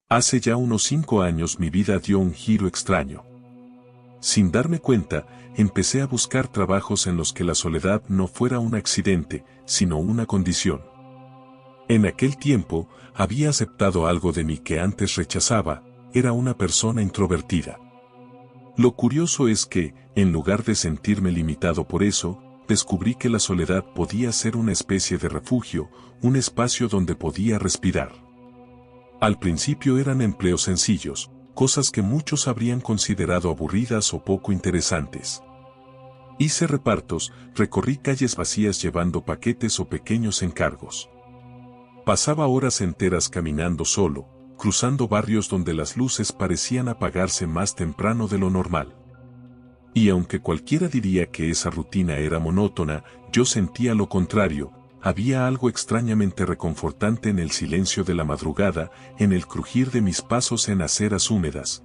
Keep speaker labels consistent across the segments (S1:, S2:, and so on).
S1: Hace ya unos 5 años mi vida dio un giro extraño. Sin darme cuenta, empecé a buscar trabajos en los que la soledad no fuera un accidente, sino una condición. En aquel tiempo, había aceptado algo de mí que antes rechazaba, era una persona introvertida. Lo curioso es que, en lugar de sentirme limitado por eso, descubrí que la soledad podía ser una especie de refugio, un espacio donde podía respirar. Al principio eran empleos sencillos, cosas que muchos habrían considerado aburridas o poco interesantes. Hice repartos, recorrí calles vacías llevando paquetes o pequeños encargos. Pasaba horas enteras caminando solo, cruzando barrios donde las luces parecían apagarse más temprano de lo normal. Y aunque cualquiera diría que esa rutina era monótona, yo sentía lo contrario. Había algo extrañamente reconfortante en el silencio de la madrugada, en el crujir de mis pasos en aceras húmedas,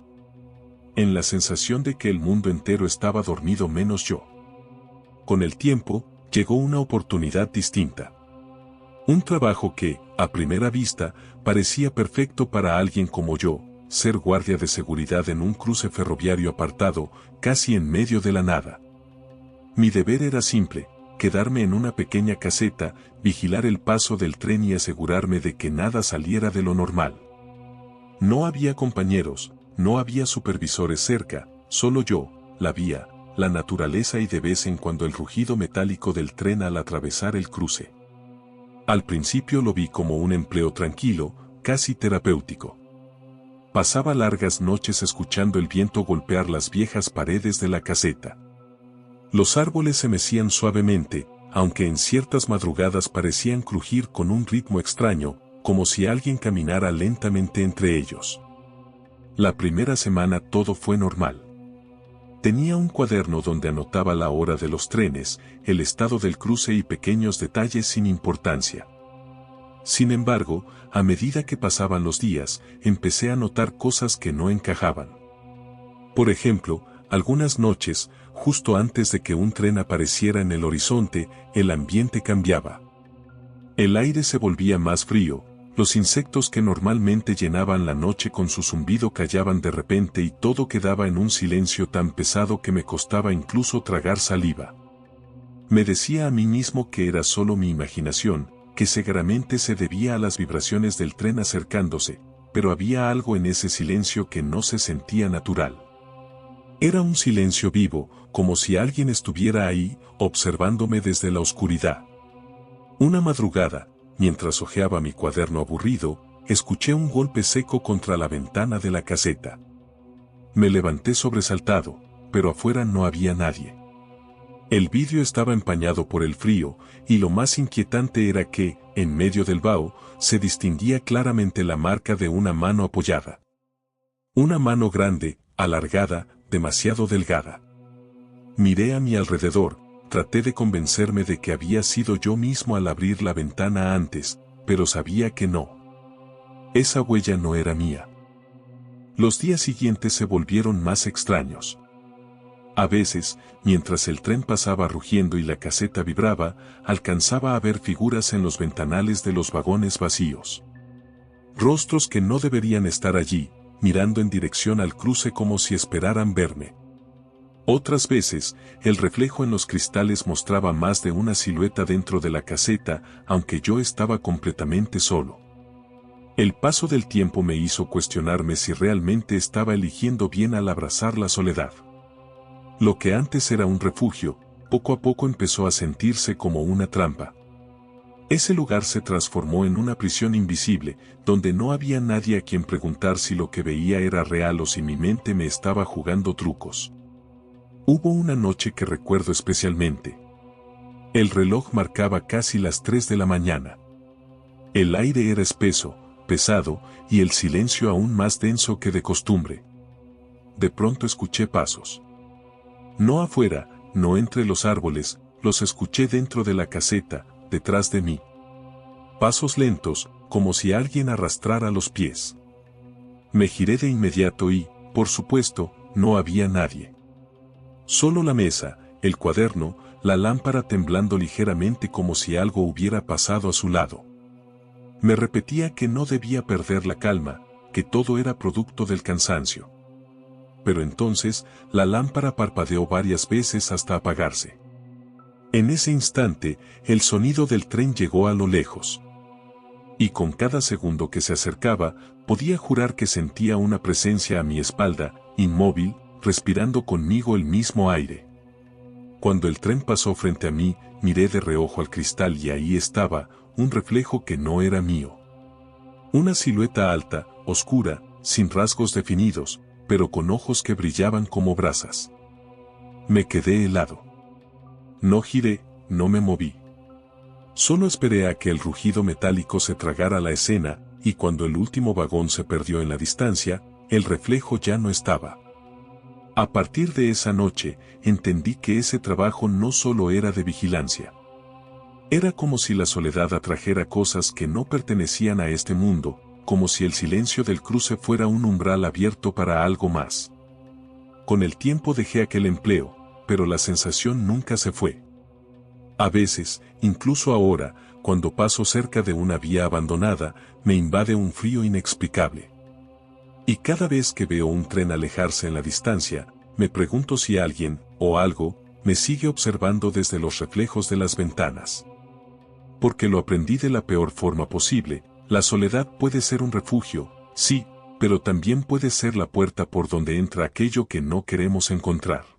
S1: en la sensación de que el mundo entero estaba dormido menos yo. Con el tiempo, llegó una oportunidad distinta. Un trabajo que, a primera vista, parecía perfecto para alguien como yo, ser guardia de seguridad en un cruce ferroviario apartado, casi en medio de la nada. Mi deber era simple: quedarme en una pequeña caseta, vigilar el paso del tren y asegurarme de que nada saliera de lo normal. No había compañeros, no había supervisores cerca, solo yo, la vía, la naturaleza y de vez en cuando el rugido metálico del tren al atravesar el cruce. Al principio lo vi como un empleo tranquilo, casi terapéutico. Pasaba largas noches escuchando el viento golpear las viejas paredes de la caseta. Los árboles se mecían suavemente, aunque en ciertas madrugadas parecían crujir con un ritmo extraño, como si alguien caminara lentamente entre ellos. La primera semana todo fue normal. Tenía un cuaderno donde anotaba la hora de los trenes, el estado del cruce y pequeños detalles sin importancia. Sin embargo, a medida que pasaban los días, empecé a notar cosas que no encajaban. Por ejemplo, algunas noches, justo antes de que un tren apareciera en el horizonte, el ambiente cambiaba. El aire se volvía más frío, los insectos que normalmente llenaban la noche con su zumbido callaban de repente y todo quedaba en un silencio tan pesado que me costaba incluso tragar saliva. Me decía a mí mismo que era solo mi imaginación, que seguramente se debía a las vibraciones del tren acercándose, pero había algo en ese silencio que no se sentía natural. Era un silencio vivo, como si alguien estuviera ahí, observándome desde la oscuridad. Una madrugada, mientras hojeaba mi cuaderno aburrido, escuché un golpe seco contra la ventana de la caseta. Me levanté sobresaltado, pero afuera no había nadie. El vidrio estaba empañado por el frío, y lo más inquietante era que, en medio del vaho, se distinguía claramente la marca de una mano apoyada. Una mano grande, alargada, demasiado delgada. Miré a mi alrededor, traté de convencerme de que había sido yo mismo al abrir la ventana antes, pero sabía que no. Esa huella no era mía. Los días siguientes se volvieron más extraños. A veces, mientras el tren pasaba rugiendo y la caseta vibraba, alcanzaba a ver figuras en los ventanales de los vagones vacíos. Rostros que no deberían estar allí, mirando en dirección al cruce como si esperaran verme. Otras veces, el reflejo en los cristales mostraba más de una silueta dentro de la caseta, aunque yo estaba completamente solo. El paso del tiempo me hizo cuestionarme si realmente estaba eligiendo bien al abrazar la soledad. Lo que antes era un refugio, poco a poco empezó a sentirse como una trampa. Ese lugar se transformó en una prisión invisible, donde no había nadie a quien preguntar si lo que veía era real o si mi mente me estaba jugando trucos. Hubo una noche que recuerdo especialmente. El reloj marcaba casi las 3 de la mañana. El aire era espeso, pesado, y el silencio aún más denso que de costumbre. De pronto escuché pasos. No afuera, no entre los árboles, los escuché dentro de la caseta, detrás de mí. Pasos lentos, como si alguien arrastrara los pies. Me giré de inmediato y, por supuesto, no había nadie. Solo la mesa, el cuaderno, la lámpara temblando ligeramente como si algo hubiera pasado a su lado. Me repetía que no debía perder la calma, que todo era producto del cansancio. Pero entonces, la lámpara parpadeó varias veces hasta apagarse. En ese instante, el sonido del tren llegó a lo lejos. Y con cada segundo que se acercaba, podía jurar que sentía una presencia a mi espalda, inmóvil, respirando conmigo el mismo aire. Cuando el tren pasó frente a mí, miré de reojo al cristal y ahí estaba, un reflejo que no era mío. Una silueta alta, oscura, sin rasgos definidos, pero con ojos que brillaban como brasas. Me quedé helado. No giré, no me moví. Solo esperé a que el rugido metálico se tragara la escena, y cuando el último vagón se perdió en la distancia, el reflejo ya no estaba. A partir de esa noche, entendí que ese trabajo no solo era de vigilancia. Era como si la soledad atrajera cosas que no pertenecían a este mundo, como si el silencio del cruce fuera un umbral abierto para algo más. Con el tiempo dejé aquel empleo, pero la sensación nunca se fue. A veces, incluso ahora, cuando paso cerca de una vía abandonada, me invade un frío inexplicable. Y cada vez que veo un tren alejarse en la distancia, me pregunto si alguien, o algo, me sigue observando desde los reflejos de las ventanas. Porque lo aprendí de la peor forma posible, la soledad puede ser un refugio, sí, pero también puede ser la puerta por donde entra aquello que no queremos encontrar.